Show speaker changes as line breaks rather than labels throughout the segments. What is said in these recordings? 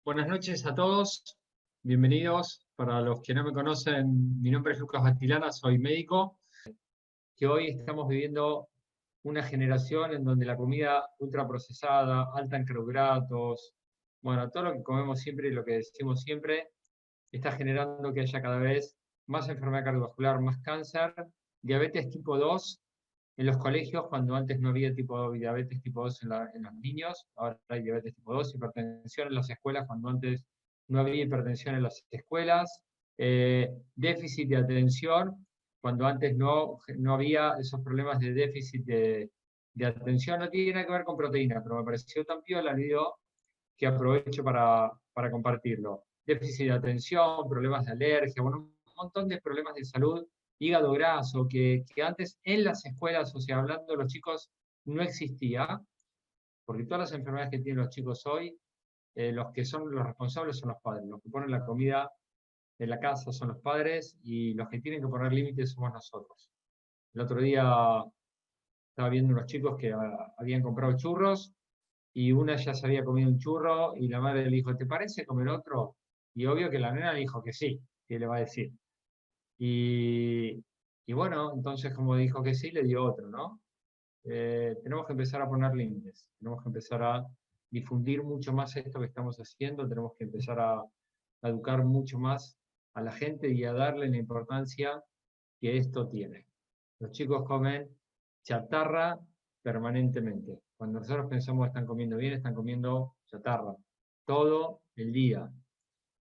Buenas noches a todos, bienvenidos. Para los que no me conocen, mi nombre es Lucas Bastilana, soy médico, que hoy estamos viviendo una generación en donde la comida ultraprocesada, alta en carbohidratos, bueno, todo lo que comemos siempre y lo que decimos siempre, está generando que haya cada vez más enfermedad cardiovascular, más cáncer, diabetes tipo 2 en los colegios, cuando antes no había diabetes tipo 2 en los niños, ahora hay diabetes tipo 2, hipertensión en las escuelas, cuando antes no había hipertensión en las escuelas, déficit de atención, cuando antes no había esos problemas de déficit de atención. No tiene nada que ver con proteína, pero me pareció tan piola el video que aprovecho para compartirlo. Déficit de atención, problemas de alergia, bueno, un montón de problemas de salud, hígado graso, que antes en las escuelas, o sea, hablando de los chicos, no existía, porque todas las enfermedades que tienen los chicos hoy, los que son los responsables son los padres, los que ponen la comida en la casa son los padres y los que tienen que poner límites somos nosotros. El otro día estaba viendo unos chicos que habían comprado churros y una ya se había comido un churro y la madre le dijo, ¿te parece comer otro? Y obvio que la nena le dijo que sí, que le va a decir. Y, y bueno, entonces como dijo que sí, le dio otro, ¿no? Tenemos que empezar a poner límites, tenemos que empezar a difundir mucho más esto que estamos haciendo, tenemos que empezar a educar mucho más a la gente y a darle la importancia que esto tiene. Los chicos comen chatarra permanentemente. Cuando nosotros pensamos que están comiendo bien, están comiendo chatarra todo el día.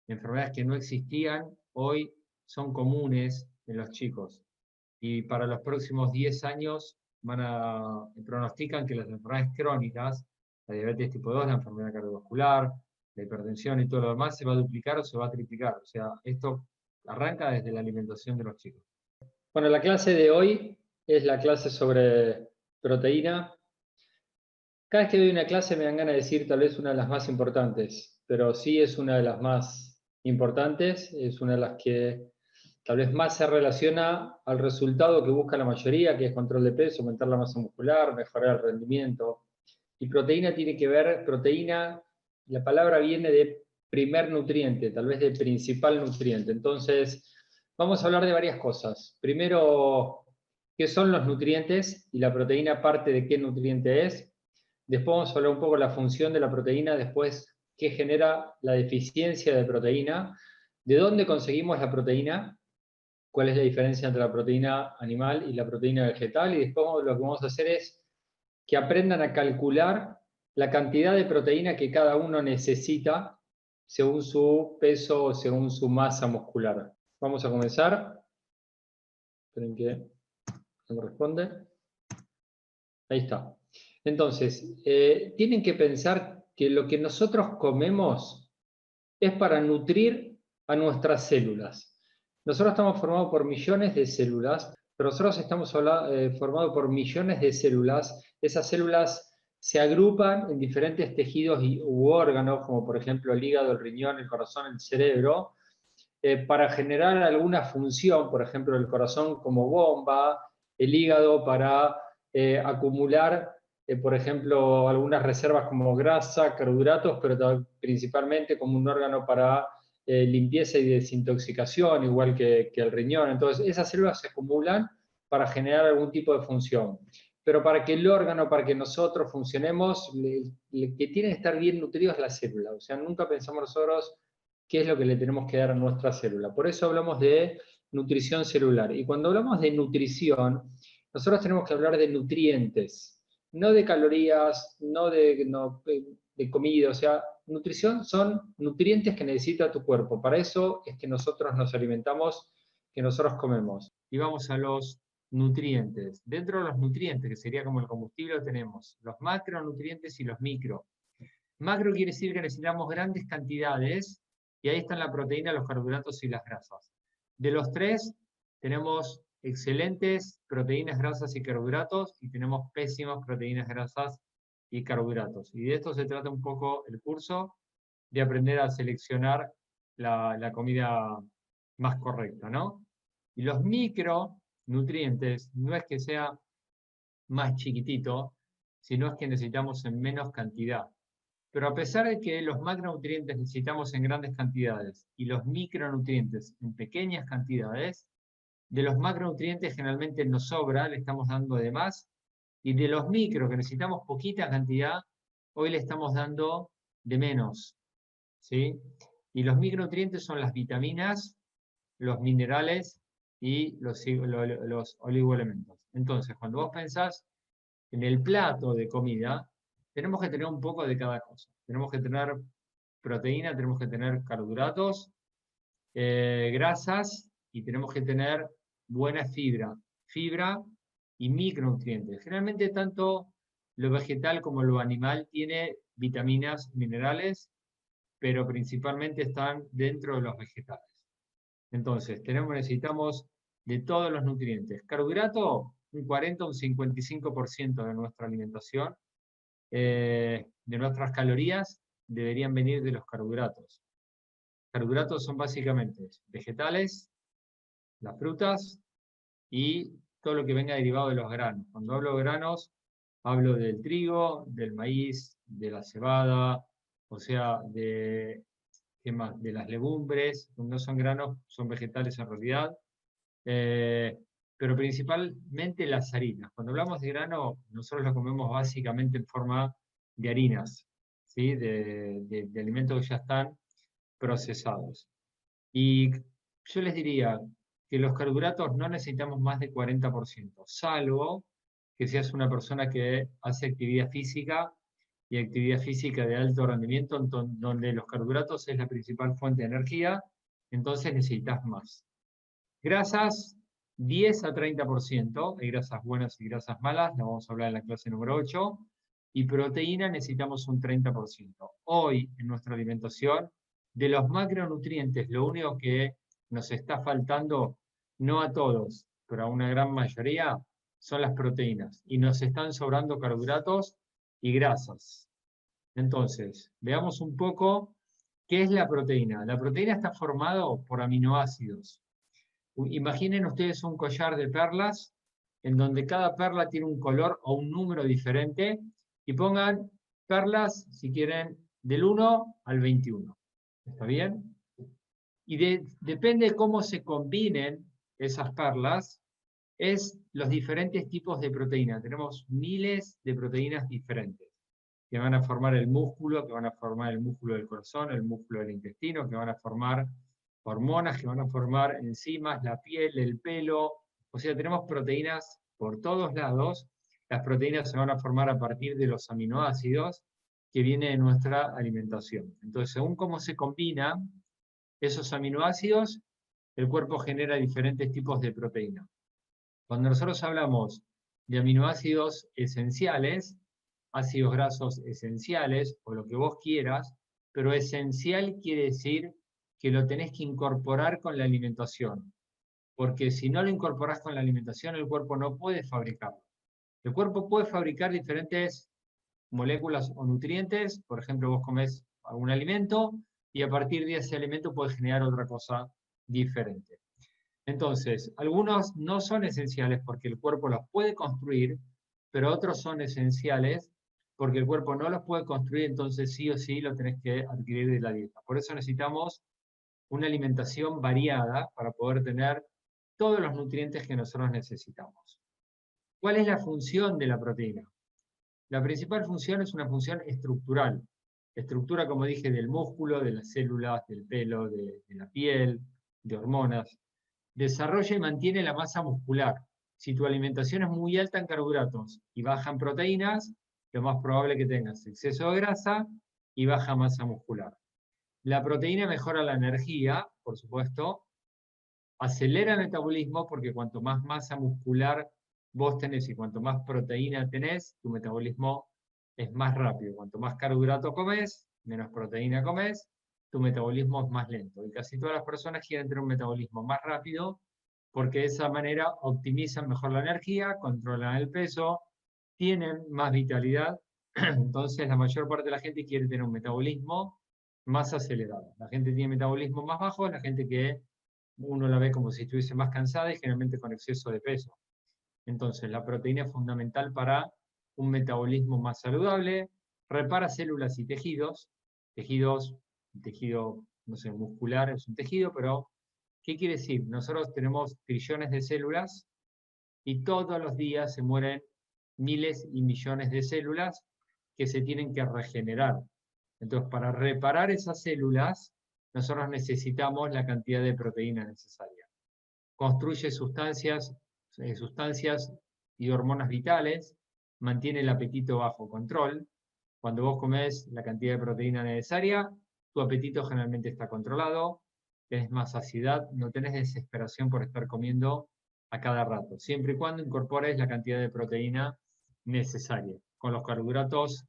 Enfermedades que no existían hoy son comunes en los chicos. Y para los próximos 10 años pronostican que las enfermedades crónicas, la diabetes tipo 2, la enfermedad cardiovascular, la hipertensión y todo lo demás, se va a duplicar o se va a triplicar. O sea, esto arranca desde la alimentación de los chicos. Bueno, la clase de hoy es la clase sobre proteína. Cada vez que doy una clase me dan ganas de decir tal vez una de las más importantes, pero sí es una de las más importantes, es una de las que tal vez más se relaciona al resultado que busca la mayoría, que es control de peso, aumentar la masa muscular, mejorar el rendimiento. Y proteína tiene que ver, proteína, la palabra viene de primer nutriente, tal vez de principal nutriente. Entonces, vamos a hablar de varias cosas. Primero, ¿qué son los nutrientes? Y la proteína parte de qué nutriente es. Después vamos a hablar un poco de la función de la proteína, después qué genera la deficiencia de proteína, de dónde conseguimos la proteína, cuál es la diferencia entre la proteína animal y la proteína vegetal, y después lo que vamos a hacer es que aprendan a calcular la cantidad de proteína que cada uno necesita según su peso o según su masa muscular. Vamos a comenzar. Esperen que no me responde. Ahí está. Entonces, tienen que pensar que lo que nosotros comemos es para nutrir a nuestras células. Nosotros estamos formados por millones de células, pero nosotros estamos formados por millones de células. Esas células se agrupan en diferentes tejidos u órganos, como por ejemplo el hígado, el riñón, el corazón, el cerebro, para generar alguna función, por ejemplo el corazón como bomba, el hígado para acumular, por ejemplo, algunas reservas como grasa, carbohidratos, pero principalmente como un órgano para limpieza y desintoxicación, igual que el riñón. Entonces, esas células se acumulan para generar algún tipo de función. Pero para que el órgano, para que nosotros funcionemos, que tiene que estar bien nutrido es la célula. O sea, nunca pensamos nosotros qué es lo que le tenemos que dar a nuestra célula. Por eso hablamos de nutrición celular. Y cuando hablamos de nutrición, nosotros tenemos que hablar de nutrientes, no de calorías, no de comida. O sea, nutrición son nutrientes que necesita tu cuerpo. Para eso es que nosotros nos alimentamos, que nosotros comemos. Y vamos a los nutrientes. Dentro de los nutrientes, que sería como el combustible, tenemos los macronutrientes y los micro. Macro quiere decir que necesitamos grandes cantidades, y ahí están la proteína, los carbohidratos y las grasas. De los tres, tenemos excelentes proteínas, grasas y carbohidratos, y tenemos pésimas proteínas, grasas y carbohidratos. Y de esto se trata un poco el curso, de aprender a seleccionar la comida más correcta, ¿no? Y los micronutrientes no es que sea más chiquitito, sino es que necesitamos en menos cantidad. Pero a pesar de que los macronutrientes necesitamos en grandes cantidades y los micronutrientes en pequeñas cantidades, de los macronutrientes generalmente nos sobra, le estamos dando de más, y de los micro, que necesitamos poquita cantidad, hoy le estamos dando de menos, ¿sí? Y los micronutrientes son las vitaminas, los minerales y los oligoelementos. Entonces, cuando vos pensás en el plato de comida, tenemos que tener un poco de cada cosa. Tenemos que tener proteína, tenemos que tener carbohidratos, grasas, y tenemos que tener buena fibra y micronutrientes. Generalmente tanto lo vegetal como lo animal tiene vitaminas, minerales, pero principalmente están dentro de los vegetales. Entonces, necesitamos de todos los nutrientes. Carbohidrato, un 40 o un 55% de nuestra alimentación, de nuestras calorías, deberían venir de los carbohidratos. Carbohidratos son básicamente vegetales, las frutas y todo lo que venga derivado de los granos. Cuando hablo de granos, hablo del trigo, del maíz, de la cebada, o sea, ¿qué más? De las legumbres, no son granos, son vegetales en realidad, pero principalmente las harinas. Cuando hablamos de grano, nosotros lo comemos básicamente en forma de harinas, ¿sí? de alimentos que ya están procesados. Y yo les diría que los carbohidratos no necesitamos más de 40%, salvo que seas una persona que hace actividad física y actividad física de alto rendimiento, donde los carbohidratos es la principal fuente de energía, entonces necesitas más. Grasas, 10 a 30%, hay grasas buenas y grasas malas, la vamos a hablar en la clase número 8, y proteína necesitamos un 30%. Hoy, en nuestra alimentación, de los macronutrientes, lo único que nos está faltando, no a todos, pero a una gran mayoría, son las proteínas, y nos están sobrando carbohidratos y grasas. Entonces, veamos un poco qué es la proteína. La proteína está formada por aminoácidos. Imaginen ustedes un collar de perlas en donde cada perla tiene un color o un número diferente y pongan perlas, si quieren, del 1 al 21. ¿Está bien? Y depende de cómo se combinen esas perlas, es los diferentes tipos de proteína. Tenemos miles de proteínas diferentes que van a formar el músculo, que van a formar el músculo del corazón, el músculo del intestino, que van a formar hormonas, que van a formar enzimas, la piel, el pelo. O sea, tenemos proteínas por todos lados. Las proteínas se van a formar a partir de los aminoácidos que vienen de nuestra alimentación. Entonces, según cómo se combinan esos aminoácidos, el cuerpo genera diferentes tipos de proteína. Cuando nosotros hablamos de aminoácidos esenciales, ácidos grasos esenciales, o lo que vos quieras, pero esencial quiere decir que lo tenés que incorporar con la alimentación, porque si no lo incorporás con la alimentación, el cuerpo no puede fabricarlo. El cuerpo puede fabricar diferentes moléculas o nutrientes, por ejemplo, vos comés algún alimento, y a partir de ese alimento puedes generar otra cosa diferente. Entonces, algunos no son esenciales porque el cuerpo los puede construir, pero otros son esenciales porque el cuerpo no los puede construir, entonces sí o sí lo tenés que adquirir de la dieta. Por eso necesitamos una alimentación variada para poder tener todos los nutrientes que nosotros necesitamos. ¿Cuál es la función de la proteína? La principal función es una función estructural. Estructura, como dije, del músculo, de las células, del pelo, de la piel, de hormonas. Desarrolla y mantiene la masa muscular. Si tu alimentación es muy alta en carbohidratos y baja en proteínas, lo más probable es que tengas exceso de grasa y baja masa muscular. La proteína mejora la energía, por supuesto, acelera el metabolismo porque cuanto más masa muscular vos tenés y cuanto más proteína tenés, tu metabolismo es más rápido. Cuanto más carbohidrato comes, menos proteína comes, tu metabolismo es más lento. Y casi todas las personas quieren tener un metabolismo más rápido porque de esa manera optimizan mejor la energía, controlan el peso, tienen más vitalidad. Entonces la mayor parte de la gente quiere tener un metabolismo más acelerado. La gente tiene metabolismo más bajo, la gente que uno la ve como si estuviese más cansada y generalmente con exceso de peso. Entonces la proteína es fundamental para un metabolismo más saludable, repara células y tejidos, tejido, no sé, muscular es un tejido, pero ¿qué quiere decir? Nosotros tenemos trillones de células y todos los días se mueren miles y millones de células que se tienen que regenerar. Entonces, para reparar esas células, nosotros necesitamos la cantidad de proteína necesaria. Construye sustancias y hormonas vitales, mantiene el apetito bajo control. Cuando vos comés la cantidad de proteína necesaria, tu apetito generalmente está controlado, tenés más saciedad, no tenés desesperación por estar comiendo a cada rato, siempre y cuando incorpores la cantidad de proteína necesaria. Con los carbohidratos,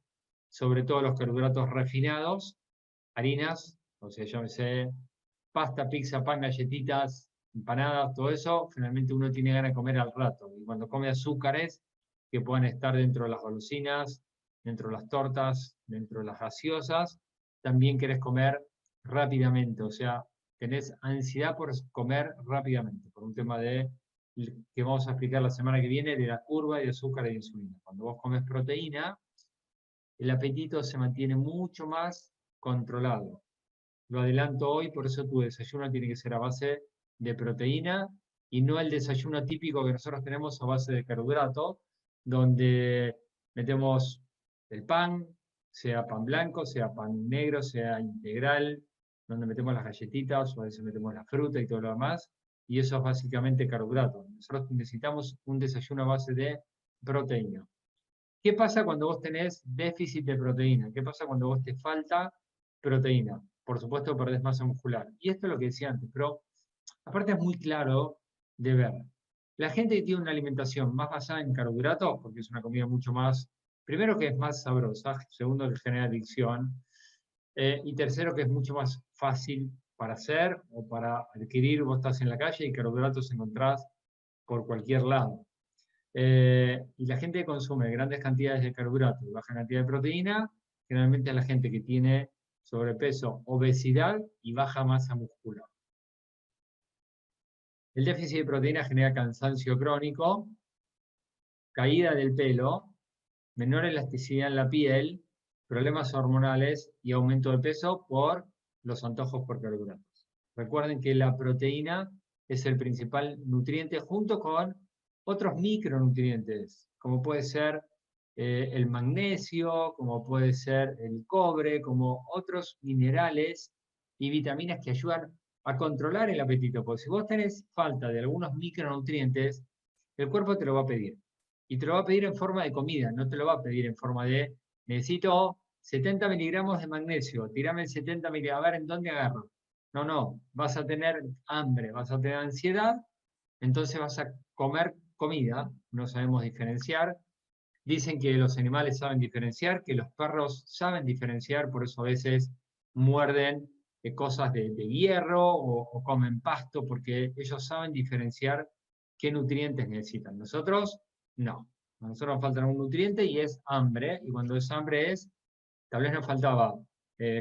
sobre todo los carbohidratos refinados, harinas, o sea, llámese pasta, pizza, pan, galletitas, empanadas, todo eso, generalmente uno tiene ganas de comer al rato. Y cuando come azúcares que pueden estar dentro de las golosinas, dentro de las tortas, dentro de las gaseosas, también querés comer rápidamente, o sea, tenés ansiedad por comer rápidamente, por un tema de que vamos a explicar la semana que viene de la curva de azúcar e insulina. Cuando vos comes proteína, el apetito se mantiene mucho más controlado. Lo adelanto hoy, por eso tu desayuno tiene que ser a base de proteína y no el desayuno típico que nosotros tenemos a base de carbohidrato, donde metemos el pan, sea pan blanco, sea pan negro, sea integral, donde metemos las galletitas o a veces metemos la fruta y todo lo demás, y eso es básicamente carbohidrato. Nosotros necesitamos un desayuno a base de proteína. ¿Qué pasa cuando vos tenés déficit de proteína? ¿Qué pasa cuando vos te falta proteína? Por supuesto, perdés masa muscular. Y esto es lo que decía antes, pero aparte es muy claro de ver. La gente que tiene una alimentación más basada en carbohidratos, porque es una comida mucho más, primero que es más sabrosa, segundo que genera adicción, y tercero que es mucho más fácil para hacer o para adquirir. Vos estás en la calle y carbohidratos encontrás por cualquier lado. Y la gente que consume grandes cantidades de carbohidratos y baja cantidad de proteína, generalmente es la gente que tiene sobrepeso, obesidad y baja masa muscular. El déficit de proteína genera cansancio crónico, caída del pelo, menor elasticidad en la piel, problemas hormonales y aumento de peso por los antojos por carbohidratos. Recuerden que la proteína es el principal nutriente junto con otros micronutrientes, como puede ser el magnesio, como puede ser el cobre, como otros minerales y vitaminas que ayudan a controlar el apetito. Porque si vos tenés falta de algunos micronutrientes, el cuerpo te lo va a pedir. Y te lo va a pedir en forma de comida, no te lo va a pedir en forma de necesito 70 miligramos de magnesio, tirame el 70 miligramos, a ver en dónde agarro. No, vas a tener hambre, vas a tener ansiedad, entonces vas a comer comida, no sabemos diferenciar. Dicen que los animales saben diferenciar, que los perros saben diferenciar, por eso a veces muerden cosas de hierro o comen pasto, porque ellos saben diferenciar qué nutrientes necesitan. Nosotros no. A nosotros nos falta un nutriente y es hambre, y cuando es hambre tal vez nos faltaba,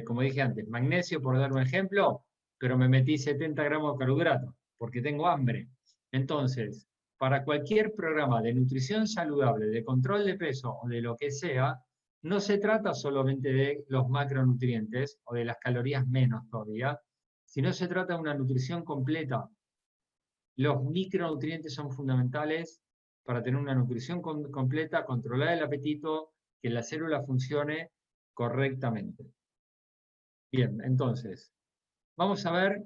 como dije antes, magnesio, por dar un ejemplo, pero me metí 70 gramos de carbohidratos, porque tengo hambre. Entonces, para cualquier programa de nutrición saludable, de control de peso o de lo que sea, no se trata solamente de los macronutrientes o de las calorías menos todavía, sino se trata de una nutrición completa. Los micronutrientes son fundamentales para tener una nutrición completa, controlar el apetito, que la célula funcione correctamente. Bien, entonces, vamos a ver,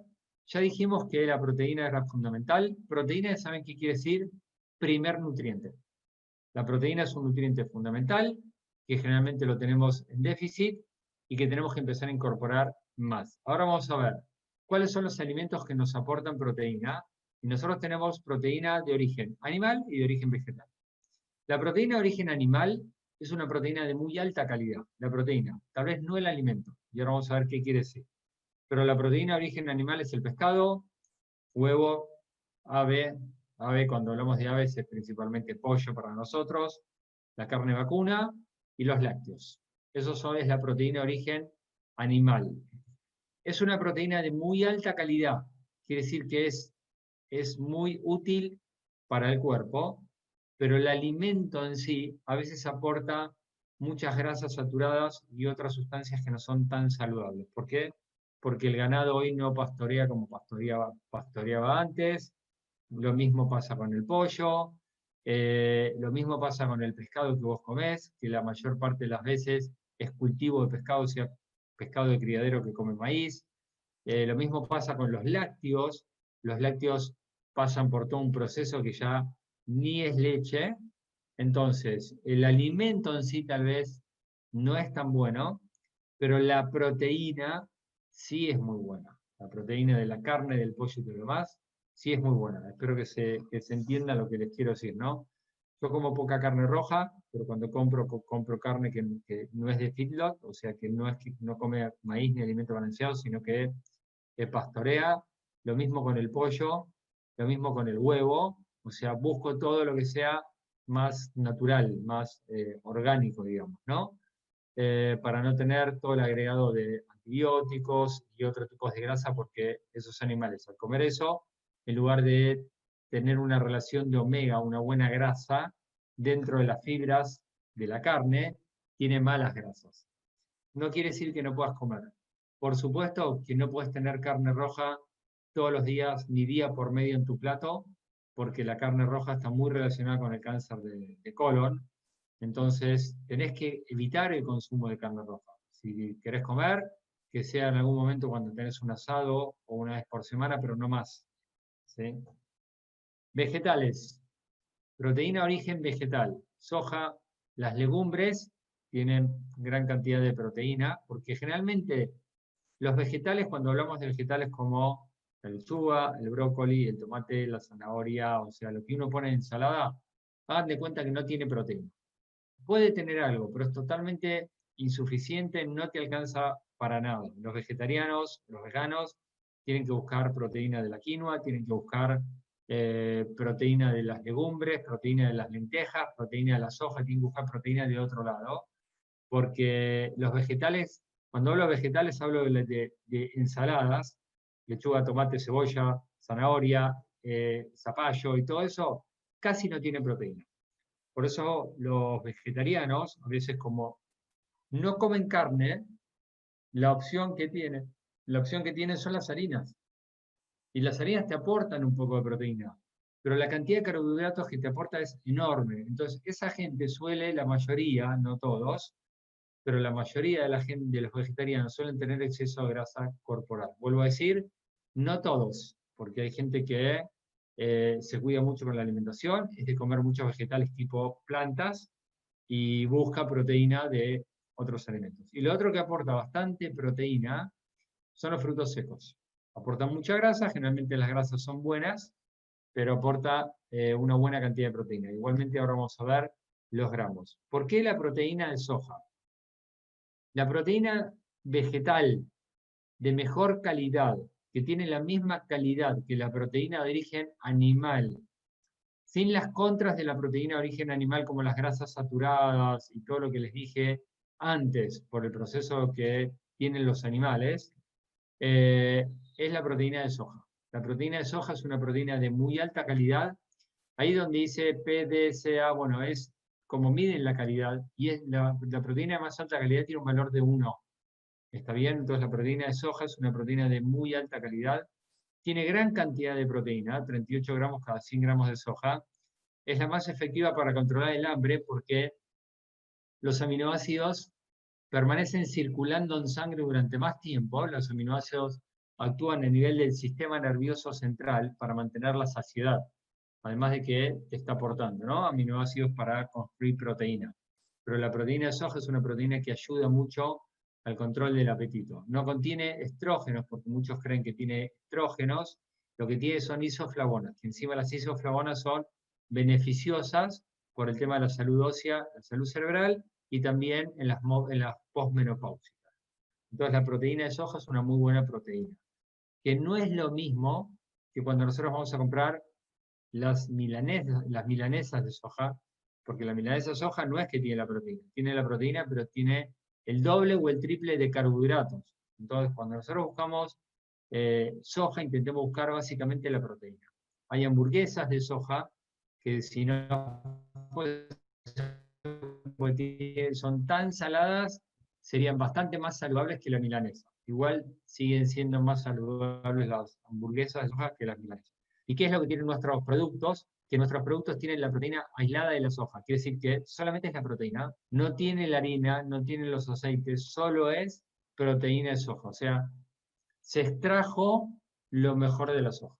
ya dijimos que la proteína era fundamental. Proteína, ¿saben qué quiere decir? Primer nutriente. La proteína es un nutriente fundamental, que generalmente lo tenemos en déficit y que tenemos que empezar a incorporar más. Ahora vamos a ver cuáles son los alimentos que nos aportan proteína. Y nosotros tenemos proteína de origen animal y de origen vegetal. La proteína de origen animal es una proteína de muy alta calidad, la proteína, tal vez no el alimento, y ahora vamos a ver qué quiere decir. Pero la proteína de origen animal es el pescado, huevo, ave cuando hablamos de aves es principalmente pollo para nosotros, la carne vacuna y los lácteos. Eso es la proteína de origen animal. Es una proteína de muy alta calidad, quiere decir que es muy útil para el cuerpo, pero el alimento en sí a veces aporta muchas grasas saturadas y otras sustancias que no son tan saludables. ¿Por qué? Porque el ganado hoy no pastorea como pastoreaba antes, lo mismo pasa con el pollo, lo mismo pasa con el pescado que vos comés, que la mayor parte de las veces es cultivo de pescado, o sea, pescado de criadero que come maíz. Lo mismo pasa con los lácteos pasan por todo un proceso que ya ni es leche, entonces el alimento en sí tal vez no es tan bueno, pero la proteína sí es muy buena. La proteína de la carne, del pollo y de lo demás, sí es muy buena. Espero que se entienda lo que les quiero decir, ¿no? Yo como poca carne roja, pero cuando compro carne que no es de feedlot, o sea que no es que no come maíz ni alimento balanceado, sino que pastorea, lo mismo con el pollo, lo mismo con el huevo, o sea, busco todo lo que sea más natural, más orgánico, digamos, ¿no? Para no tener todo el agregado de antibióticos y otros tipos de grasa, porque esos animales, al comer eso, en lugar de tener una relación de omega, una buena grasa, dentro de las fibras de la carne, tiene malas grasas. No quiere decir que no puedas comer. Por supuesto que no puedes tener carne roja todos los días, ni día por medio en tu plato, porque la carne roja está muy relacionada con el cáncer de colon. Entonces, tenés que evitar el consumo de carne roja. Si querés comer, que sea en algún momento cuando tenés un asado o una vez por semana, pero no más. ¿Sí? Vegetales. Proteína de origen vegetal. Soja, las legumbres tienen gran cantidad de proteína, porque generalmente los vegetales, cuando hablamos de vegetales como la lechuga, el brócoli, el tomate, la zanahoria, o sea, lo que uno pone en ensalada, hagan de cuenta que no tiene proteína. Puede tener algo, pero es totalmente insuficiente, no te alcanza para nada. Los vegetarianos, los veganos, tienen que buscar proteína de la quinoa, tienen que buscar proteína de las legumbres, proteína de las lentejas, proteína de la soja, tienen que buscar proteína de otro lado, porque los vegetales, cuando hablo de vegetales hablo de ensaladas, lechuga, tomate, cebolla, zanahoria, zapallo y todo eso, casi no tiene proteína. Por eso los vegetarianos, a veces como no comen carne, la opción que tienen, la opción que tienen son las harinas. Y las harinas te aportan un poco de proteína, pero la cantidad de carbohidratos que te aporta es enorme. Entonces, esa gente suele, la mayoría, no todos, pero la mayoría de la gente, de los vegetarianos suelen tener exceso de grasa corporal. Vuelvo a decir, no todos, porque hay gente que se cuida mucho con la alimentación, es de comer muchos vegetales tipo plantas y busca proteína de otros alimentos. Y lo otro que aporta bastante proteína son los frutos secos. Aportan mucha grasa, generalmente las grasas son buenas, pero aporta una buena cantidad de proteína. Igualmente ahora vamos a ver los gramos. ¿Por qué la proteína de soja? La proteína vegetal de mejor calidad, que tiene la misma calidad que la proteína de origen animal, sin las contras de la proteína de origen animal como las grasas saturadas y todo lo que les dije antes por el proceso que tienen los animales, es la proteína de soja. La proteína de soja es una proteína de muy alta calidad. Ahí donde dice PDCA, bueno, es como miden la calidad, y es la proteína de más alta calidad tiene un valor de 1. ¿Está bien? Entonces la proteína de soja es una proteína de muy alta calidad. Tiene gran cantidad de proteína, 38 gramos cada 100 gramos de soja. Es la más efectiva para controlar el hambre porque los aminoácidos permanecen circulando en sangre durante más tiempo. Los aminoácidos actúan a nivel del sistema nervioso central para mantener la saciedad, además de que te está aportando, ¿no?, aminoácidos para construir proteína. Pero la proteína de soja es una proteína que ayuda mucho al control del apetito. No contiene estrógenos, porque muchos creen que tiene estrógenos. Lo que tiene son isoflavonas, que encima las isoflavonas son beneficiosas por el tema de la salud ósea, la salud cerebral y también en las postmenopáusicas. Entonces la proteína de soja es una muy buena proteína, que no es lo mismo que cuando nosotros vamos a comprar las milanesas de soja, porque la milanesa de soja no es que tiene la proteína, pero tiene el doble o el triple de carbohidratos. Entonces, cuando nosotros buscamos soja, intentemos buscar básicamente la proteína. Hay hamburguesas de soja que si no puede porque son tan saladas, serían bastante más saludables que la milanesa. Igual siguen siendo más saludables las hamburguesas de soja que las milanesas. ¿Y qué es lo que tienen nuestros productos? Que nuestros productos tienen la proteína aislada de la soja. Quiere decir que solamente es la proteína, no tiene la harina, no tiene los aceites, solo es proteína de soja. O sea, se extrajo lo mejor de la soja.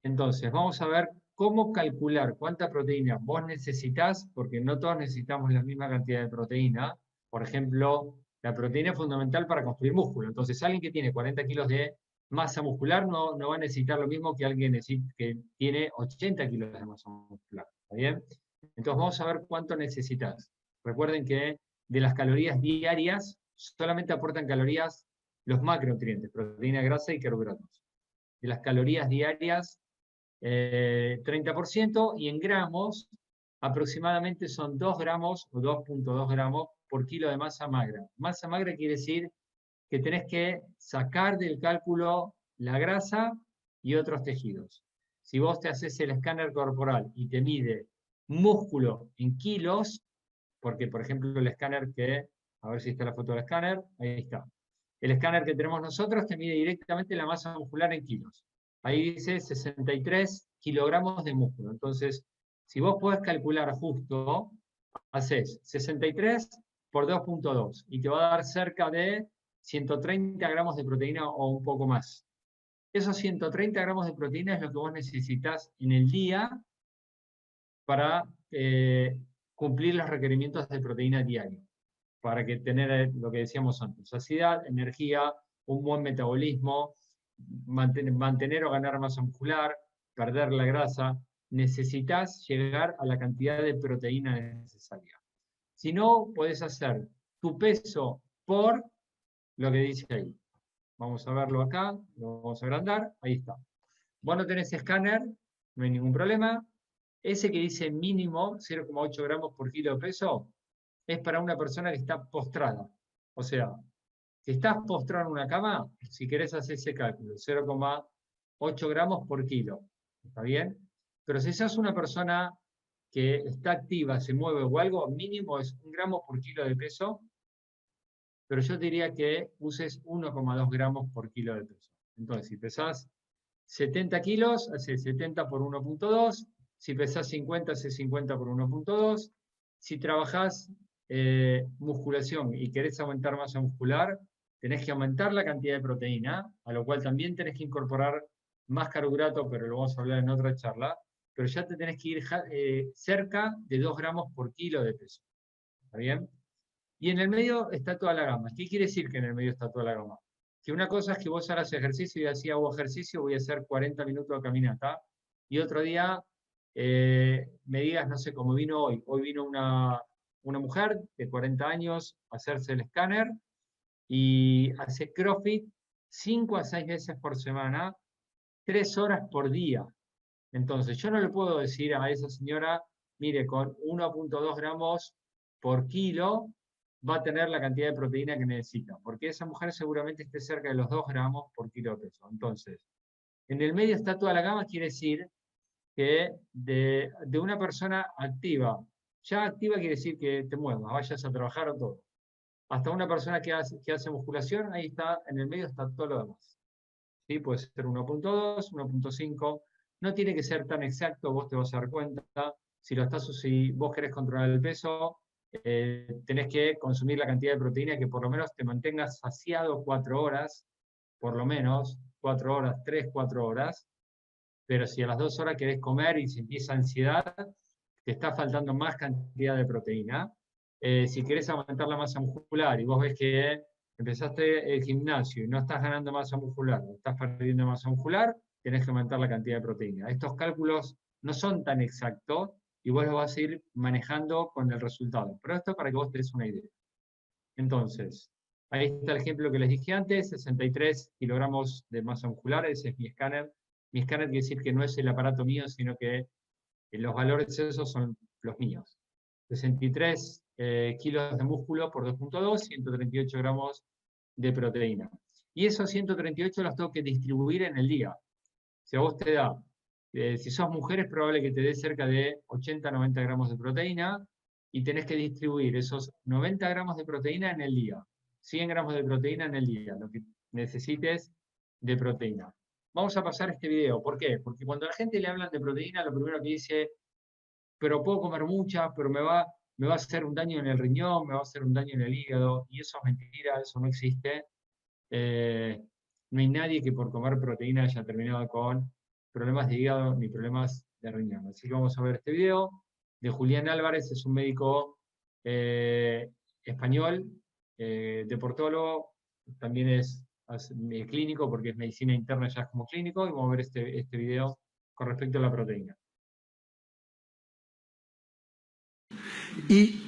Entonces, vamos a ver cómo calcular cuánta proteína vos necesitas, porque no todos necesitamos la misma cantidad de proteína. Por ejemplo, la proteína es fundamental para construir músculo. Entonces, alguien que tiene 40 kilos de masa muscular no va a necesitar lo mismo que alguien que tiene 80 kilos de masa muscular. ¿Está bien? Entonces, vamos a ver cuánto necesitas. Recuerden que de las calorías diarias, solamente aportan calorías los macronutrientes, proteína, grasa y carbohidratos. De las calorías diarias, 30%, y en gramos aproximadamente son 2 gramos o 2.2 gramos por kilo de masa magra. Masa magra quiere decir que tenés que sacar del cálculo la grasa y otros tejidos. Si vos te haces el escáner corporal y te mide músculo en kilos, porque por ejemplo el escáner a ver si está la foto del escáner, ahí está. El escáner que tenemos nosotros te mide directamente la masa muscular en kilos. Ahí dice 63 kilogramos de músculo. Entonces, si vos podés calcular justo, haces 63 por 2.2 y te va a dar cerca de 130 gramos de proteína o un poco más. Esos 130 gramos de proteína es lo que vos necesitas en el día para cumplir los requerimientos de proteína diario, para que tener lo que decíamos antes, saciedad, energía, un buen metabolismo, mantener o ganar masa muscular, perder la grasa. Necesitas llegar a la cantidad de proteína necesaria. Si no, puedes hacer tu peso por lo que dice ahí. Vamos a verlo acá, lo vamos a agrandar, ahí está. Vos no tenés escáner, no hay ningún problema. Ese que dice mínimo 0,8 gramos por kilo de peso es para una persona que está postrada. O sea, si estás postrado en una cama, si querés hacer ese cálculo, 0,8 gramos por kilo. ¿Está bien? Pero si sos una persona que está activa, se mueve o algo, mínimo es 1 gramo por kilo de peso, pero yo diría que uses 1,2 gramos por kilo de peso. Entonces, si pesás 70 kilos, hace 70 por 1.2. Si pesás 50, hace 50 por 1.2. Si trabajás musculación y querés aumentar masa muscular, tenés que aumentar la cantidad de proteína, a lo cual también tenés que incorporar más carbohidratos, pero lo vamos a hablar en otra charla, pero ya te tenés que ir cerca de 2 gramos por kilo de peso. ¿Está bien? Y en el medio está toda la gama. ¿Qué quiere decir que en el medio está toda la gama? Que una cosa es que vos hagas ejercicio y así hago ejercicio, voy a hacer 40 minutos de caminata, y otro día me digas, no sé, como vino hoy. Hoy vino una mujer de 40 años a hacerse el escáner y hace CrossFit 5 a 6 veces por semana, 3 horas por día. Entonces, yo no le puedo decir a esa señora, mire, con 1.2 gramos por kilo va a tener la cantidad de proteína que necesita, porque esa mujer seguramente esté cerca de los 2 gramos por kilo de peso. Entonces, en el medio está toda la gama, quiere decir que de una persona activa, ya activa quiere decir que te muevas, vayas a trabajar o todo, hasta una persona que hace musculación, ahí está, en el medio está todo lo demás. ¿Sí? Puede ser 1.2, 1.5, no tiene que ser tan exacto, vos te vas a dar cuenta. Si vos querés controlar el peso, tenés que consumir la cantidad de proteína que por lo menos te mantengas saciado 4 horas, por lo menos 4 horas, 3, 4 horas. Pero si a las 2 horas querés comer y se empieza ansiedad, te está faltando más cantidad de proteína. Si querés aumentar la masa muscular y vos ves que empezaste el gimnasio y no estás ganando masa muscular, estás perdiendo masa muscular, tenés que aumentar la cantidad de proteína. Estos cálculos no son tan exactos y vos los vas a ir manejando con el resultado. Pero esto es para que vos tenés una idea. Entonces, ahí está el ejemplo que les dije antes, 63 kilogramos de masa muscular, ese es mi escáner. Mi escáner quiere decir que no es el aparato mío, sino que los valores esos son los míos. 63 kilos de músculo por 2.2, 138 gramos de proteína. Y esos 138 los tengo que distribuir en el día. Si a vos te da, si sos mujer es probable que te dé cerca de 80-90 gramos de proteína, y tenés que distribuir esos 90 gramos de proteína en el día, 100 gramos de proteína en el día, lo que necesites de proteína. Vamos a pasar este video. ¿Por qué? Porque cuando a la gente le hablan de proteína, lo primero que dice, pero puedo comer mucha, pero me va a hacer un daño en el riñón, me va a hacer un daño en el hígado, y eso es mentira, eso no existe. No hay nadie que por comer proteína haya terminado con problemas de hígado ni problemas de riñón. Así que vamos a ver este video de Julián Álvarez, es un médico español, deportólogo, también es clínico porque es medicina interna, ya es como clínico, y vamos a ver este video con respecto a la proteína.
Y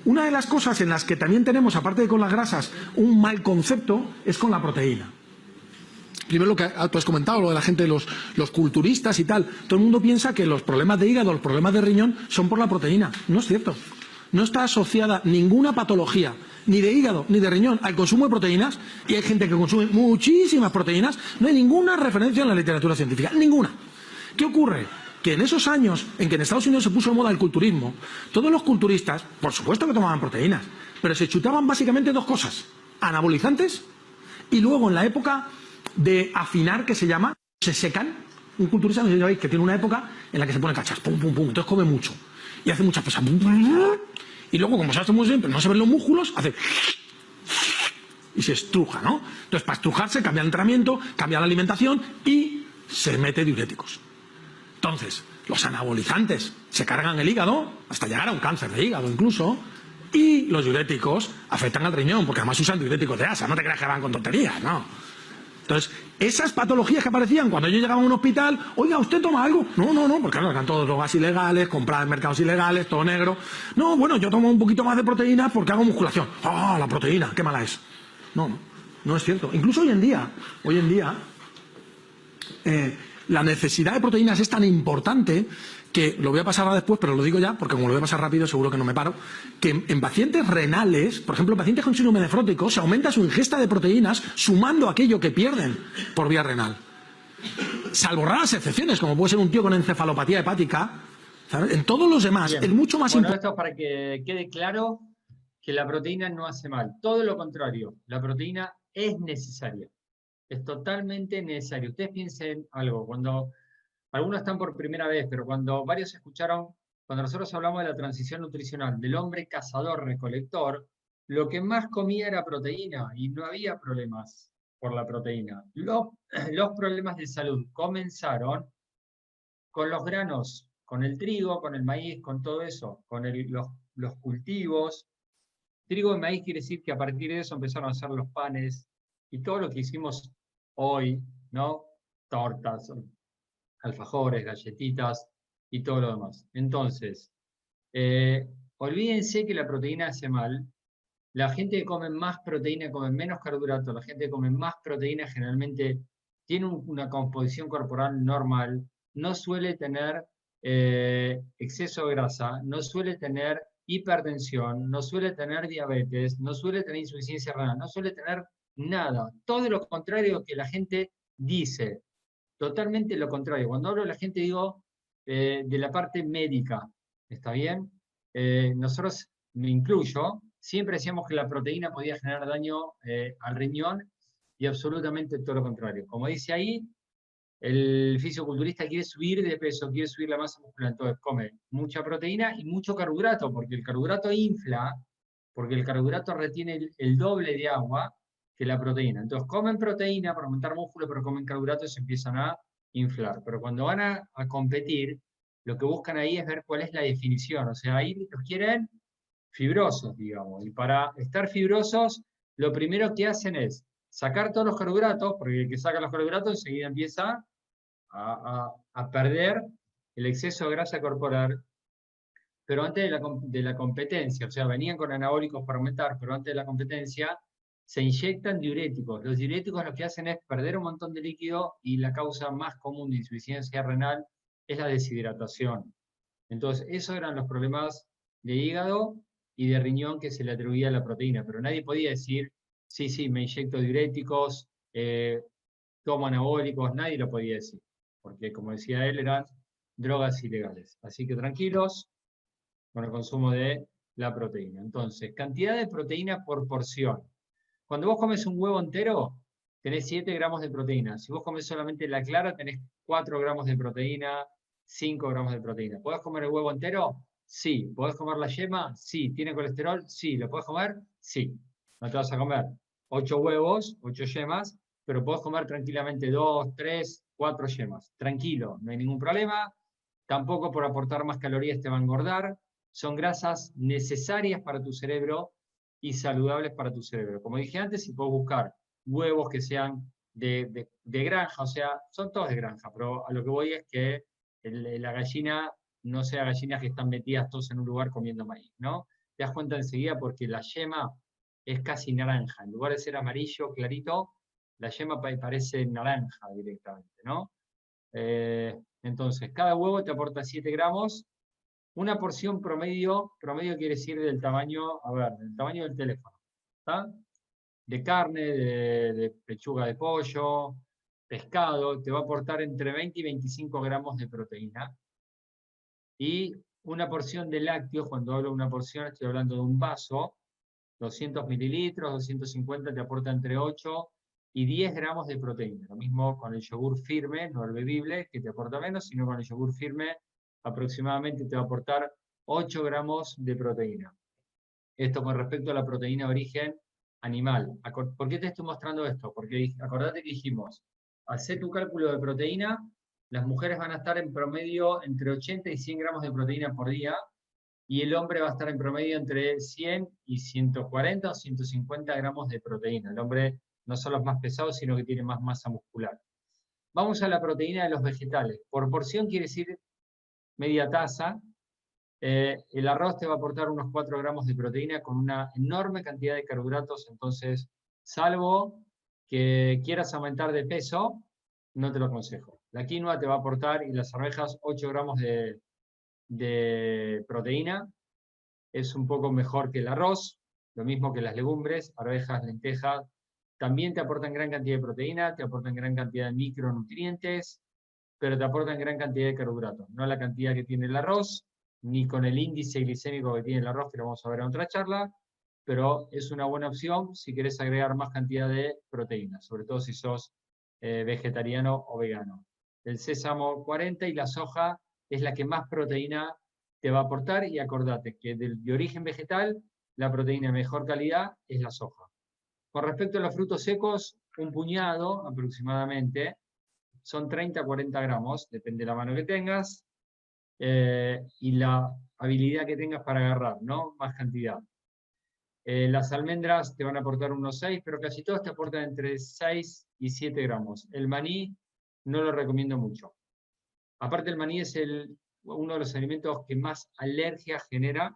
una de las cosas en las que también tenemos, aparte de con las grasas, un mal concepto, es con la proteína. Primero lo que tú has comentado, lo de la gente, los culturistas y tal. Todo el mundo piensa que los problemas de hígado, los problemas de riñón son por la proteína. No es cierto. No está asociada ninguna patología, ni de hígado, ni de riñón, al consumo de proteínas. Y hay gente que consume muchísimas proteínas. No hay ninguna referencia en la literatura científica. Ninguna. ¿Qué ocurre? Que en esos años en que en Estados Unidos se puso de moda el culturismo, todos los culturistas, por supuesto que tomaban proteínas, pero se chutaban básicamente dos cosas: anabolizantes, y luego en la época de afinar, que se llama, se secan. Un culturista, no sé si sabéis, que tiene una época en la que se pone cachas, pum, pum, pum, entonces come mucho y hace muchas pesas, pum, pum, pum, y luego, como se hace muy siempre, no se ven los músculos, hace y se estruja, ¿no? Entonces, para estrujarse, cambia el entrenamiento, cambia la alimentación y se mete diuréticos. Entonces, los anabolizantes se cargan el hígado, hasta llegar a un cáncer de hígado incluso, y los diuréticos afectan al riñón, porque además usan diuréticos de asa, no te creas que van con tonterías, ¿no? Entonces, esas patologías que aparecían cuando yo llegaba a un hospital, oiga, ¿usted toma algo? No, no, no, porque claro, eran todos drogas ilegales, compradas en mercados ilegales, todo negro. No, bueno, yo tomo un poquito más de proteína porque hago musculación. ¡Ah, la proteína! ¡Qué mala es! No, no es cierto. Incluso hoy en día, la necesidad de proteínas es tan importante que, lo voy a pasar a después, pero lo digo ya, porque como lo voy a pasar rápido seguro que no me paro, que en pacientes renales, por ejemplo, pacientes con síndrome nefrótico, se aumenta su ingesta de proteínas sumando aquello que pierden por vía renal. Salvo raras excepciones, como puede ser un tío con encefalopatía hepática, ¿sabes? En todos los demás,
Bien.
es mucho más importante.
Esto es para que quede claro que la proteína no hace mal. Todo lo contrario, la proteína es necesaria. Es totalmente necesario. Ustedes piensen algo, cuando algunos están por primera vez, pero cuando varios escucharon, cuando nosotros hablamos de la transición nutricional del hombre cazador-recolector, lo que más comía era proteína y no había problemas por la proteína. Los problemas de salud comenzaron con los granos, con el trigo, con el maíz, con todo eso, con los cultivos. Trigo y maíz quiere decir que a partir de eso empezaron a hacer los panes y todo lo que hicimos hoy, ¿no? Tortas, alfajores, galletitas y todo lo demás. Entonces, olvídense que la proteína hace mal. La gente que come más proteína come menos carbohidratos. La gente que come más proteína generalmente tiene una composición corporal normal, no suele tener exceso de grasa, no suele tener hipertensión, no suele tener diabetes, no suele tener insuficiencia renal, no suele tener nada. Todo lo contrario que la gente dice. Totalmente lo contrario. Cuando hablo de la gente digo de la parte médica, ¿está bien? Nosotros, me incluyo, siempre decíamos que la proteína podía generar daño al riñón y absolutamente todo lo contrario. Como dice ahí, el fisiculturista quiere subir de peso, quiere subir la masa muscular, entonces come mucha proteína y mucho carbohidrato, porque el carbohidrato infla, porque el carbohidrato retiene el doble de agua que la proteína. Entonces comen proteína para aumentar músculo, pero comen carbohidratos y se empiezan a inflar. Pero cuando van a competir, lo que buscan ahí es ver cuál es la definición. O sea, ahí los quieren fibrosos, digamos. Y para estar fibrosos, lo primero que hacen es sacar todos los carbohidratos, porque el que saca los carbohidratos enseguida empieza a perder el exceso de grasa corporal. Pero antes de la competencia, o sea, venían con anabólicos para aumentar, pero antes de la competencia se inyectan diuréticos. Los diuréticos lo que hacen es perder un montón de líquido y la causa más común de insuficiencia renal es la deshidratación. Entonces, esos eran los problemas de hígado y de riñón que se le atribuía a la proteína, pero nadie podía decir, sí, sí, me inyecto diuréticos, tomo anabólicos, nadie lo podía decir, porque como decía él, eran drogas ilegales. Así que tranquilos con el consumo de la proteína. Entonces, cantidad de proteína por porción. Cuando vos comes un huevo entero, tenés 7 gramos de proteína. Si vos comes solamente la clara, tenés 4 gramos de proteína, 5 gramos de proteína. ¿Podés comer el huevo entero? Sí. ¿Podés comer la yema? Sí. ¿Tiene colesterol? Sí. ¿Lo podés comer? Sí. No te vas a comer 8 huevos, 8 yemas, pero podés comer tranquilamente 2, 3, 4 yemas. Tranquilo, no hay ningún problema. Tampoco por aportar más calorías te va a engordar. Son grasas necesarias para tu cerebro y saludables para tu cerebro. Como dije antes, si puedes buscar huevos que sean de granja, o sea, son todos de granja, pero a lo que voy es que la gallina no sea gallinas que están metidas todos en un lugar comiendo maíz, ¿no? Te das cuenta enseguida porque la yema es casi naranja. En lugar de ser amarillo clarito, la yema parece naranja directamente, ¿no? Entonces, cada huevo te aporta 7 gramos. Una porción promedio quiere decir del tamaño, a ver, del tamaño del teléfono, ¿está? De carne, de pechuga de pollo, pescado, te va a aportar entre 20 y 25 gramos de proteína. Y una porción de lácteos, cuando hablo de una porción, estoy hablando de un vaso, 200 mililitros, 250 te aporta entre 8 y 10 gramos de proteína. Lo mismo con el yogur firme, no el bebible, que te aporta menos, sino con el yogur firme aproximadamente te va a aportar 8 gramos de proteína. Esto con respecto a la proteína de origen animal. ¿Por qué te estoy mostrando esto? Porque acordate que dijimos, hacé tu cálculo de proteína, las mujeres van a estar en promedio entre 80 y 100 gramos de proteína por día, y el hombre va a estar en promedio entre 100 y 140 o 150 gramos de proteína. El hombre no son los más pesados, sino que tiene más masa muscular. Vamos a la proteína de los vegetales. Por porción quiere decir media taza. El arroz te va a aportar unos 4 gramos de proteína con una enorme cantidad de carbohidratos, entonces, salvo que quieras aumentar de peso, no te lo aconsejo. La quinoa te va a aportar, y las arvejas, 8 gramos de proteína. Es un poco mejor que el arroz, lo mismo que las legumbres, arvejas, lentejas. También te aportan gran cantidad de proteína, te aportan gran cantidad de micronutrientes, pero te aportan gran cantidad de carbohidratos. No la cantidad que tiene el arroz, ni con el índice glicémico que tiene el arroz, que lo vamos a ver en otra charla, pero es una buena opción si querés agregar más cantidad de proteína, sobre todo si sos vegetariano o vegano. El sésamo 40 y la soja es la que más proteína te va a aportar, y acordate que de origen vegetal, la proteína de mejor calidad es la soja. Con respecto a los frutos secos, un puñado aproximadamente, son 30 a 40 gramos, depende de la mano que tengas, y la habilidad que tengas para agarrar, ¿no? Más cantidad. Las almendras te van a aportar unos 6, pero casi todas te aportan entre 6 y 7 gramos. El maní no lo recomiendo mucho. Aparte, el maní es uno de los alimentos que más alergia genera.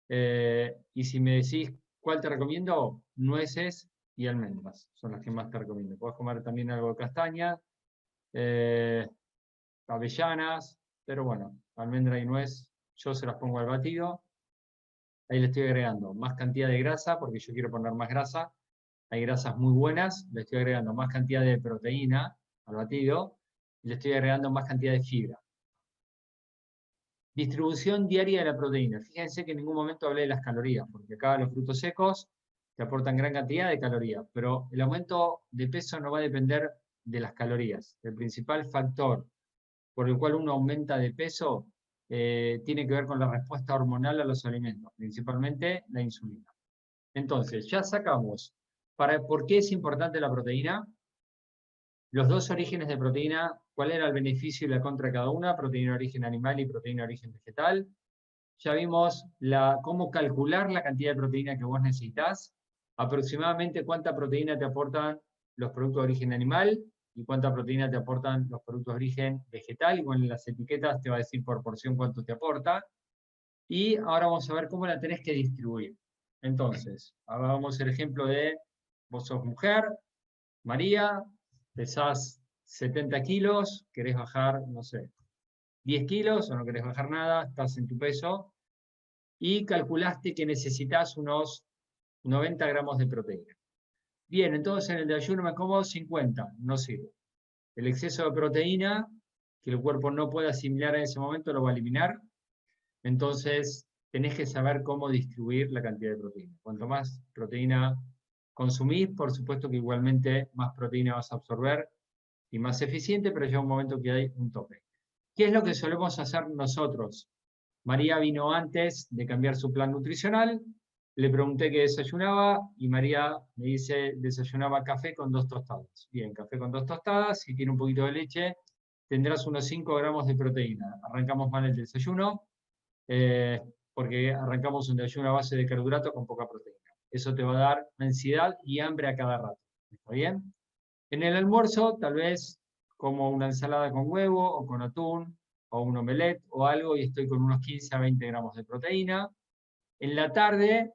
Y si me decís cuál te recomiendo, nueces y almendras son las que más te recomiendo. Puedes comer también algo de castaña, avellanas, pero bueno, almendra y nuez yo se las pongo al batido. Ahí le estoy agregando más cantidad de grasa, porque yo quiero poner más grasa. Hay grasas muy buenas, le estoy agregando más cantidad de proteína al batido, y le estoy agregando más cantidad de fibra. Distribución diaria de la proteína. Fíjense que en ningún momento hablé de las calorías, porque acá los frutos secos te aportan gran cantidad de calorías, pero el aumento de peso no va a depender de las calorías. El principal factor por el cual uno aumenta de peso tiene que ver con la respuesta hormonal a los alimentos, principalmente la insulina. Entonces, ya sacamos por qué es importante la proteína, los dos orígenes de proteína, cuál era el beneficio y la contra de cada una, proteína de origen animal y proteína de origen vegetal. Ya vimos cómo calcular la cantidad de proteína que vos necesitas, aproximadamente cuánta proteína te aportan los productos de origen animal y cuánta proteína te aportan los productos de origen vegetal, y bueno, en las etiquetas te va a decir por porción cuánto te aporta. Y ahora vamos a ver cómo la tenés que distribuir. Entonces, ahora vamos a hacer el ejemplo de, vos sos mujer, María, pesás 70 kilos, querés bajar, no sé, 10 kilos o no querés bajar nada, estás en tu peso, y calculaste que necesitas unos 90 gramos de proteína. Bien, entonces en el desayuno me como 50, no sirve. El exceso de proteína que el cuerpo no puede asimilar en ese momento lo va a eliminar. Entonces, tenés que saber cómo distribuir la cantidad de proteína. Cuanto más proteína consumís, por supuesto que igualmente más proteína vas a absorber y más eficiente, pero llega un momento que hay un tope. ¿Qué es lo que solemos hacer nosotros? María vino antes de cambiar su plan nutricional, le pregunté qué desayunaba y María me dice desayunaba café con 2 tostadas. Bien, café con 2 tostadas, si tiene un poquito de leche, tendrás unos 5 gramos de proteína. Arrancamos mal el desayuno, porque arrancamos un desayuno a base de carbohidratos con poca proteína. Eso te va a dar ansiedad y hambre a cada rato. ¿Está bien? En el almuerzo, tal vez como una ensalada con huevo o con atún, o un omelette o algo, y estoy con unos 15 a 20 gramos de proteína. En la tarde,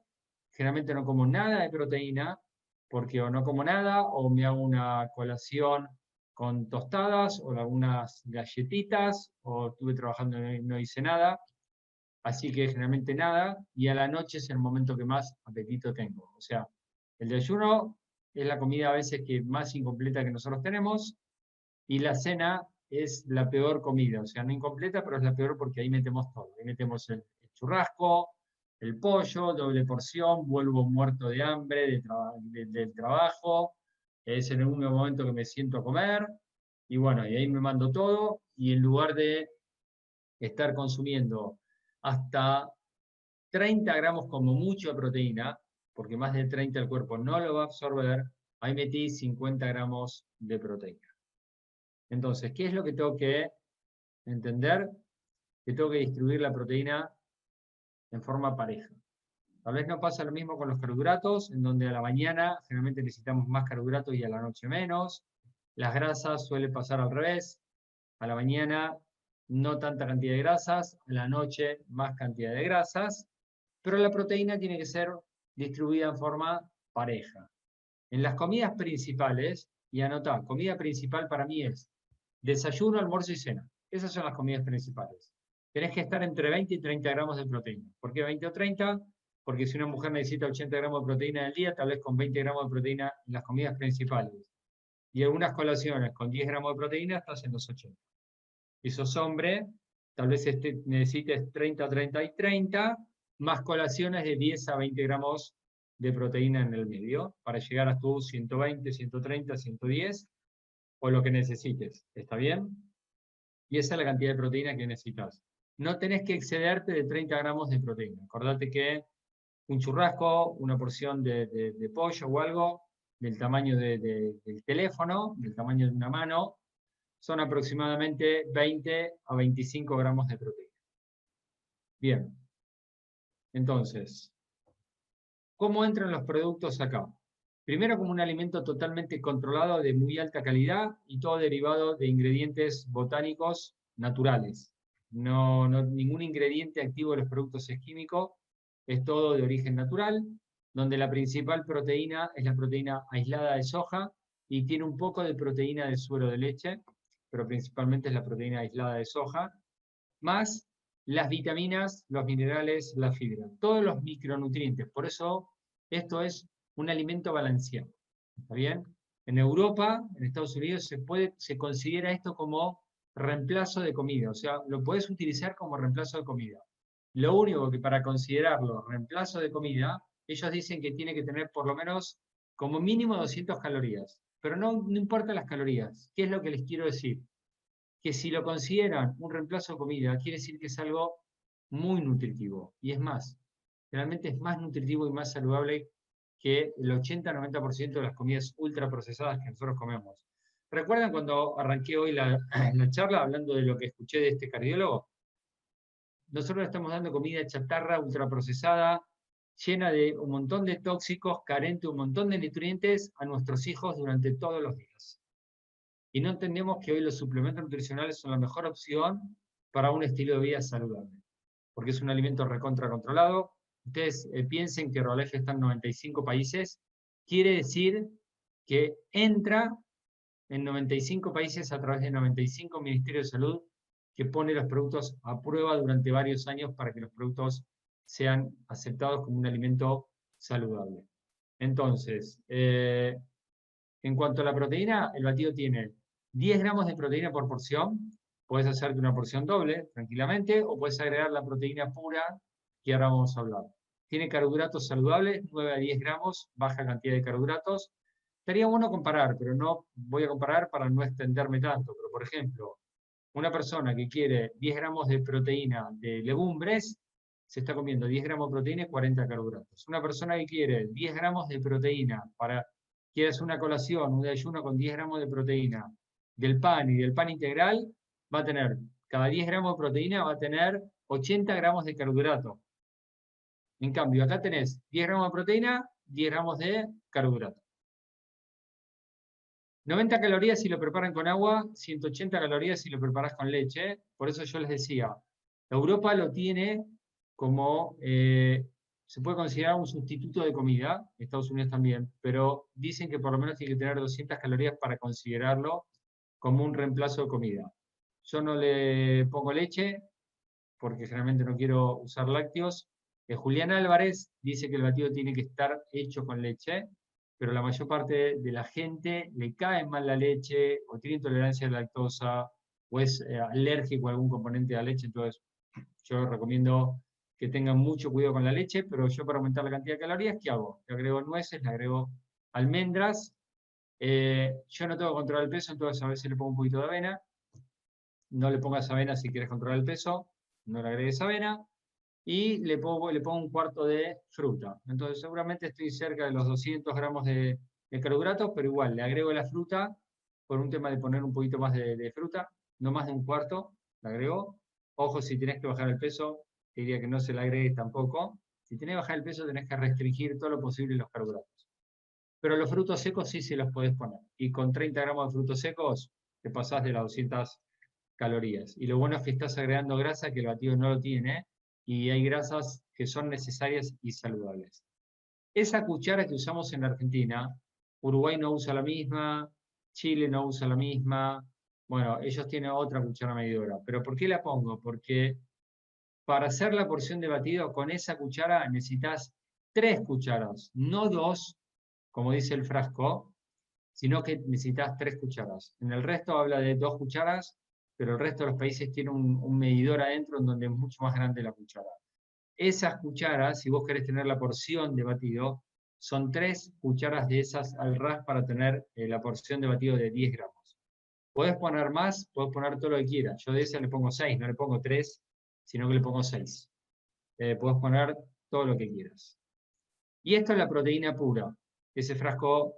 generalmente no como nada de proteína, porque o no como nada, o me hago una colación con tostadas, o algunas galletitas, o estuve trabajando y no hice nada, así que generalmente nada, y a la noche es el momento que más apetito tengo. O sea, el desayuno es la comida a veces que más incompleta que nosotros tenemos, y la cena es la peor comida, o sea, no incompleta, pero es la peor porque ahí metemos todo. Ahí metemos el churrasco, el pollo, doble porción, vuelvo muerto de hambre del trabajo, es en el único momento que me siento a comer, y bueno, y ahí me mando todo, y en lugar de estar consumiendo hasta 30 gramos como mucho de proteína, porque más de 30 el cuerpo no lo va a absorber, ahí metí 50 gramos de proteína. Entonces, ¿qué es lo que tengo que entender? Que tengo que distribuir la proteína en forma pareja. Tal vez no pasa lo mismo con los carbohidratos, en donde a la mañana generalmente necesitamos más carbohidratos y a la noche menos. Las grasas suele pasar al revés. A la mañana no tanta cantidad de grasas, a la noche más cantidad de grasas, pero la proteína tiene que ser distribuida en forma pareja. En las comidas principales, y anotá, comida principal para mí es desayuno, almuerzo y cena. Esas son las comidas principales. Tenés que estar entre 20 y 30 gramos de proteína. ¿Por qué 20 o 30? Porque si una mujer necesita 80 gramos de proteína al día, tal vez con 20 gramos de proteína en las comidas principales. Y algunas colaciones con 10 gramos de proteína estás en los 80. Si sos hombre, tal vez necesites 30, 30 y 30, más colaciones de 10 a 20 gramos de proteína en el medio, para llegar a tus 120, 130, 110, o lo que necesites. ¿Está bien? Y esa es la cantidad de proteína que necesitas. No tenés que excederte de 30 gramos de proteína. Acordate que un churrasco, una porción de pollo o algo, del tamaño del teléfono, del tamaño de una mano, son aproximadamente 20 a 25 gramos de proteína. Bien. Entonces, ¿cómo entran los productos acá? Primero como un alimento totalmente controlado de muy alta calidad y todo derivado de ingredientes botánicos naturales. Ningún ingrediente activo de los productos es químico, es todo de origen natural, donde la principal proteína es la proteína aislada de soja y tiene un poco de proteína del suero de leche, pero principalmente es la proteína aislada de soja, más las vitaminas, los minerales, la fibra, todos los micronutrientes. Por eso esto es un alimento balanceado. ¿Está bien? En Europa, en Estados Unidos, se considera esto como reemplazo de comida. O sea, lo puedes utilizar como reemplazo de comida. Lo único que para considerarlo reemplazo de comida, ellos dicen que tiene que tener por lo menos como mínimo 200 calorías. Pero no importa las calorías. ¿Qué es lo que les quiero decir? Que si lo consideran un reemplazo de comida, quiere decir que es algo muy nutritivo. Y es más, realmente es más nutritivo y más saludable que el 80-90% de las comidas ultraprocesadas que nosotros comemos. ¿Recuerdan cuando arranqué hoy la charla hablando de lo que escuché de este cardiólogo? Nosotros estamos dando comida chatarra, ultraprocesada, llena de un montón de tóxicos, carente de un montón de nutrientes a nuestros hijos durante todos los días. Y no entendemos que hoy los suplementos nutricionales son la mejor opción para un estilo de vida saludable, porque es un alimento recontra controlado. Ustedes piensen que Herbalife está en 95 países, quiere decir que entra en 95 países a través de 95 Ministerios de Salud, que pone los productos a prueba durante varios años para que los productos sean aceptados como un alimento saludable. Entonces, en cuanto a la proteína, el batido tiene 10 gramos de proteína por porción. Puedes hacerte una porción doble, tranquilamente, o puedes agregar la proteína pura que ahora vamos a hablar. Tiene carbohidratos saludables, 9 a 10 gramos, baja cantidad de carbohidratos. Estaría bueno comparar, pero no voy a comparar para no extenderme tanto. Pero, por ejemplo, una persona que quiere 10 gramos de proteína de legumbres, se está comiendo 10 gramos de proteína y 40 carbohidratos. Una persona que quiere 10 gramos de proteína quiere hacer una colación, un desayuno con 10 gramos de proteína del pan y del pan integral, va a tener, cada 10 gramos de proteína va a tener 80 gramos de carbohidrato. En cambio, acá tenés 10 gramos de proteína, 10 gramos de carbohidrato. 90 calorías si lo preparan con agua, 180 calorías si lo preparas con leche. Por eso yo les decía, Europa lo tiene como, se puede considerar un sustituto de comida, Estados Unidos también, pero dicen que por lo menos tiene que tener 200 calorías para considerarlo como un reemplazo de comida. Yo no le pongo leche, porque generalmente no quiero usar lácteos. Julián Álvarez dice que el batido tiene que estar hecho con leche, pero la mayor parte de la gente le cae mal la leche, o tiene intolerancia a la lactosa, o es alérgico a algún componente de la leche, entonces yo recomiendo que tengan mucho cuidado con la leche, pero yo para aumentar la cantidad de calorías, ¿qué hago? Le agrego nueces, le agrego almendras. Yo no tengo que controlar el peso, entonces a veces le pongo un poquito de avena. No le pongas avena si quieres controlar el peso, no le agregues avena. Y le pongo un cuarto de fruta. Entonces seguramente estoy cerca de los 200 gramos de carbohidratos, pero igual le agrego la fruta por un tema de poner un poquito más de fruta, no más de un cuarto, le agrego. Ojo, si tenés que bajar el peso, te diría que no se le agregues tampoco. Si tenés que bajar el peso, tenés que restringir todo lo posible los carbohidratos. Pero los frutos secos sí se los podés poner. Y con 30 gramos de frutos secos, te pasás de las 200 calorías. Y lo bueno es que estás agregando grasa que el batido no lo tiene, y hay grasas que son necesarias y saludables. Esa cuchara que usamos en Argentina, Uruguay no usa la misma, Chile no usa la misma, bueno, ellos tienen otra cuchara medidora. ¿Pero por qué la pongo? Porque para hacer la porción de batido con esa cuchara necesitas 3 cucharas, no 2, como dice el frasco, sino que necesitas 3 cucharas. En el resto habla de 2 cucharas, pero el resto de los países tiene un medidor adentro en donde es mucho más grande la cuchara. Esas cucharas, si vos querés tener la porción de batido, son 3 cucharas de esas al ras para tener la porción de batido de 10 gramos. Podés poner más, podés poner todo lo que quieras. Yo de esa le pongo 6, no le pongo 3, sino que le pongo 6. Podés poner todo lo que quieras. Y esto es la proteína pura. Ese frasco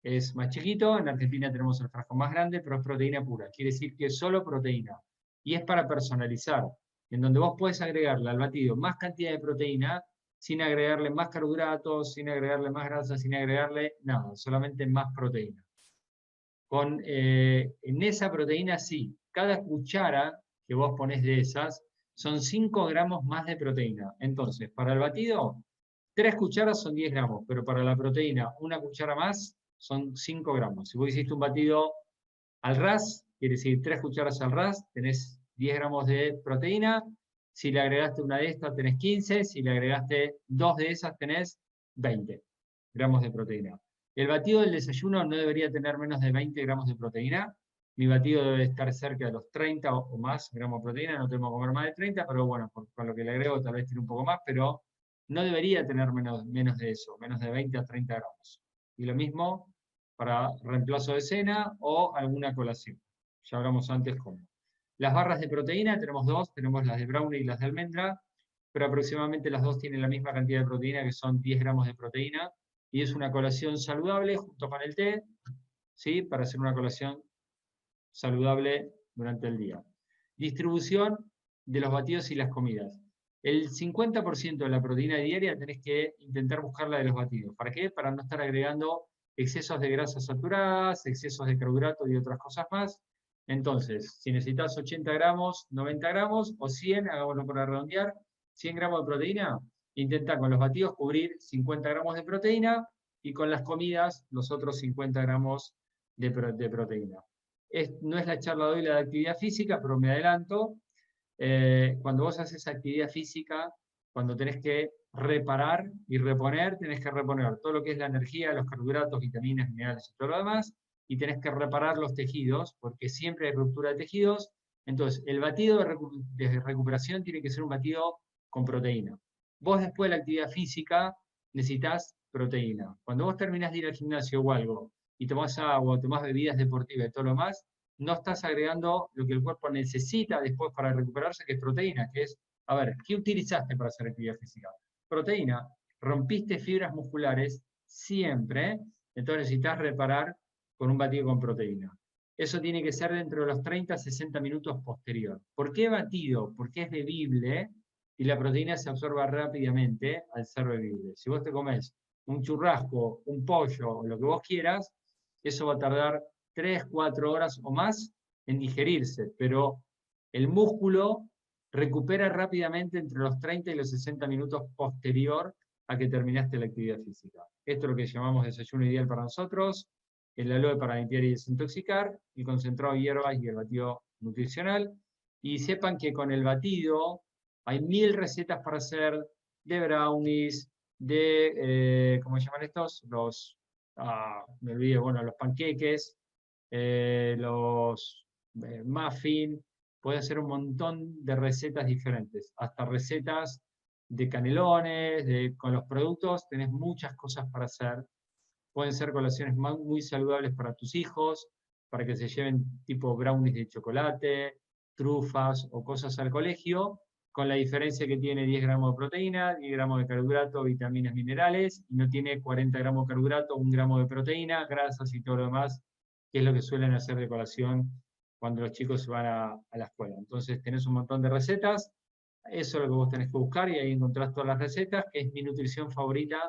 es más chiquito, en Argentina tenemos el frasco más grande, pero es proteína pura. Quiere decir que es solo proteína. Y es para personalizar, en donde vos podés agregarle al batido más cantidad de proteína, sin agregarle más carbohidratos, sin agregarle más grasa, sin agregarle nada, solamente más proteína. En esa proteína sí, cada cuchara que vos ponés de esas, son 5 gramos más de proteína. Entonces, para el batido, 3 cucharas son 10 gramos, pero para la proteína, una cuchara más son 5 gramos. Si vos hiciste un batido al ras, quiere decir 3 cucharas al ras, tenés 10 gramos de proteína. Si le agregaste una de estas, tenés 15. Si le agregaste 2 de esas, tenés 20 gramos de proteína. El batido del desayuno no debería tener menos de 20 gramos de proteína. Mi batido debe estar cerca de los 30 o más gramos de proteína. No tengo que comer más de 30, pero bueno, con lo que le agrego tal vez tiene un poco más, pero no debería tener menos de eso, menos de 20 a 30 gramos. Y lo mismo para reemplazo de cena o alguna colación. Ya hablamos antes cómo. Las barras de proteína tenemos 2, tenemos las de brownie y las de almendra, pero aproximadamente las 2 tienen la misma cantidad de proteína, que son 10 gramos de proteína, y es una colación saludable junto con el té, ¿sí? Para hacer una colación saludable durante el día. Distribución de los batidos y las comidas. El 50% de la proteína diaria tenés que intentar buscarla de los batidos. ¿Para qué? Para no estar agregando excesos de grasas saturadas, excesos de carbohidratos y otras cosas más. Entonces, si necesitas 80 gramos, 90 gramos o 100, hagámoslo para redondear, 100 gramos de proteína, intenta con los batidos cubrir 50 gramos de proteína y con las comidas los otros 50 gramos de proteína. No es la charla de hoy la de actividad física, pero me adelanto. Cuando vos haces actividad física, cuando tenés que reparar y reponer, tenés que reponer todo lo que es la energía, los carbohidratos, vitaminas, minerales y todo lo demás, y tenés que reparar los tejidos, porque siempre hay ruptura de tejidos. Entonces, el batido de recuperación tiene que ser un batido con proteína. Vos después de la actividad física necesitas proteína. Cuando vos terminás de ir al gimnasio o algo, y tomás agua, tomás bebidas deportivas y todo lo más, no estás agregando lo que el cuerpo necesita después para recuperarse, que es proteína, que es, a ver, ¿qué utilizaste para hacer actividad física? Proteína. Rompiste fibras musculares siempre, entonces necesitas reparar con un batido con proteína. Eso tiene que ser dentro de los 30 a 60 minutos posterior. ¿Por qué batido? Porque es bebible y la proteína se absorba rápidamente al ser bebible. Si vos te comes un churrasco, un pollo, o lo que vos quieras, eso va a tardar 3, 4 horas o más en digerirse, pero el músculo recupera rápidamente entre los 30 y los 60 minutos posterior a que terminaste la actividad física. Esto es lo que llamamos desayuno ideal para nosotros, el aloe para limpiar y desintoxicar, el concentrado de hierbas y el batido nutricional. Y sepan que con el batido hay 1000 recetas para hacer de brownies, de, ¿cómo se llaman estos? Me olvidé, bueno, los panqueques, los muffins, puede hacer un montón de recetas diferentes, hasta recetas de canelones, con los productos, tenés muchas cosas para hacer. Pueden ser colaciones muy saludables para tus hijos, para que se lleven tipo brownies de chocolate, trufas o cosas al colegio, con la diferencia que tiene 10 gramos de proteína, 10 gramos de carbohidrato, vitaminas, minerales, y no tiene 40 gramos de carbohidrato, 1 gramo de proteína, grasas y todo lo demás, que es lo que suelen hacer de colación cuando los chicos van a la escuela. Entonces tenés un montón de recetas, eso es lo que vos tenés que buscar y ahí encontrás todas las recetas, que es mi nutrición favorita